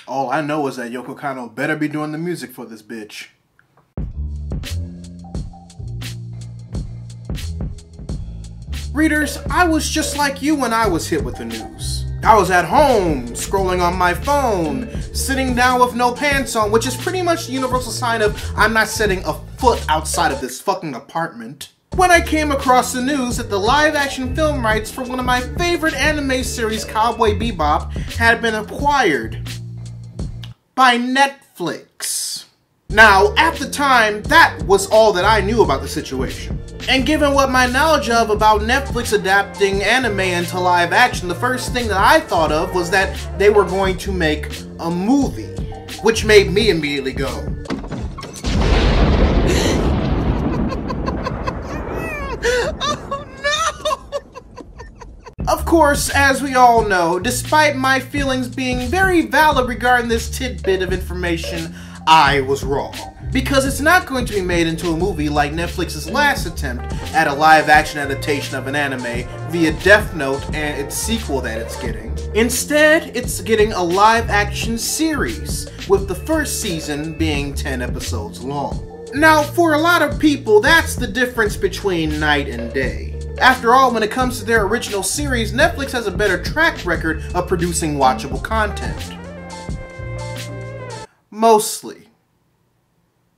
All I know is that Yoko Kanno better be doing the music for this bitch. Readers, I was just like you when I was hit with the news. I was at home, scrolling on my phone, sitting down with no pants on, which is pretty much the universal sign of I'm not setting a foot outside of this fucking apartment, when I came across the news that the live-action film rights for one of my favorite anime series, Cowboy Bebop, had been acquired by Netflix. Now, at the time, that was all that I knew about the situation. And given what my knowledge of about Netflix adapting anime into live action, the first thing that I thought of was that they were going to make a movie, which made me immediately go, oh no! Of course, as we all know, despite my feelings being very valid regarding this tidbit of information, I was wrong. Because it's not going to be made into a movie like Netflix's last attempt at a live-action adaptation of an anime via Death Note and its sequel that it's getting. Instead, it's getting a live-action series, with the first season being 10 episodes long. Now, for a lot of people, that's the difference between night and day. After all, when it comes to their original series, Netflix has a better track record of producing watchable content. Mostly.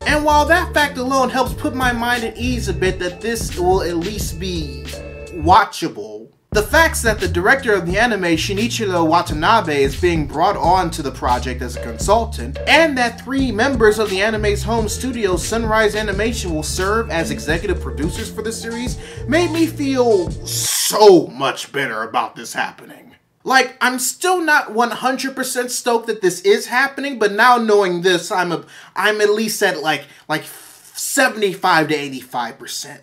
And while that fact alone helps put my mind at ease a bit that this will at least be watchable, the facts that the director of the anime, Shinichiro Watanabe, is being brought on to the project as a consultant, and that 3 members of the anime's home studio, Sunrise Animation, will serve as executive producers for the series, made me feel so much better about this happening. Like, I'm still not 100% stoked that this is happening, but now knowing this, I'm at least at like 75 to 85%.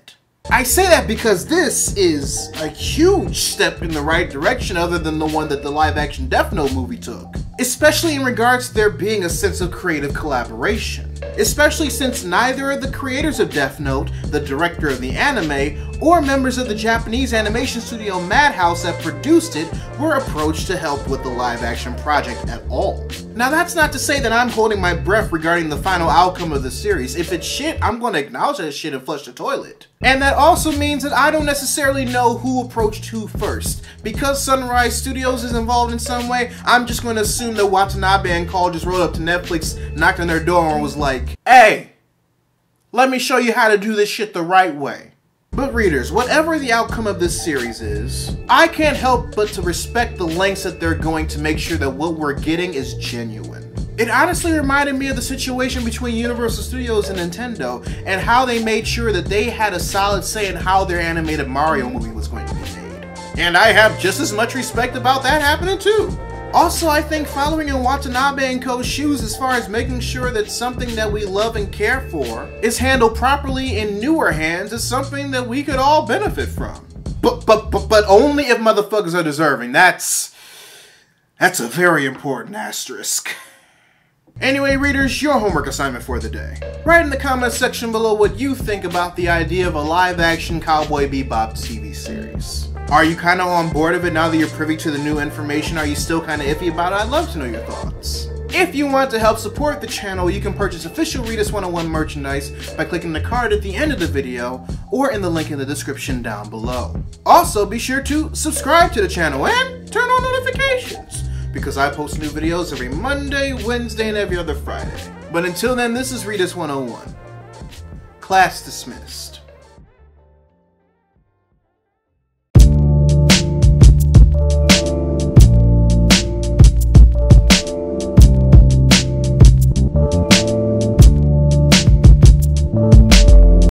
I say that because this is a huge step in the right direction other than the one that the live-action Death Note movie took. Especially in regards to there being a sense of creative collaboration. Especially since neither of the creators of Death Note, the director of the anime, or members of the Japanese animation studio Madhouse that produced it were approached to help with the live-action project at all. Now that's not to say that I'm holding my breath regarding the final outcome of the series. If it's shit, I'm going to acknowledge that shit and flush the toilet. And that also means that I don't necessarily know who approached who first. Because Sunrise Studios is involved in some way, I'm just going to assume that Watanabe and Call just rode up to Netflix, knocked on their door and was like, hey, let me show you how to do this shit the right way. But readers, whatever the outcome of this series is, I can't help but to respect the lengths that they're going to make sure that what we're getting is genuine. It honestly reminded me of the situation between Universal Studios and Nintendo, and how they made sure that they had a solid say in how their animated Mario movie was going to be made. And I have just as much respect about that happening too. Also, I think following in Watanabe & Co.'s shoes as far as making sure that something that we love and care for is handled properly in newer hands is something that we could all benefit from. But only if motherfuckers are deserving. That's a very important asterisk. Anyway, readers, your homework assignment for the day. Write in the comments section below what you think about the idea of a live-action Cowboy Bebop TV series. Are you kind of on board of it now that you're privy to the new information? Are you still kind of iffy about it? I'd love to know your thoughts. If you want to help support the channel, you can purchase official Readus 101 merchandise by clicking the card at the end of the video or in the link in the description down below. Also, be sure to subscribe to the channel and turn on notifications, because I post new videos every Monday, Wednesday, and every other Friday. But until then, this is Readus 101. Class dismissed.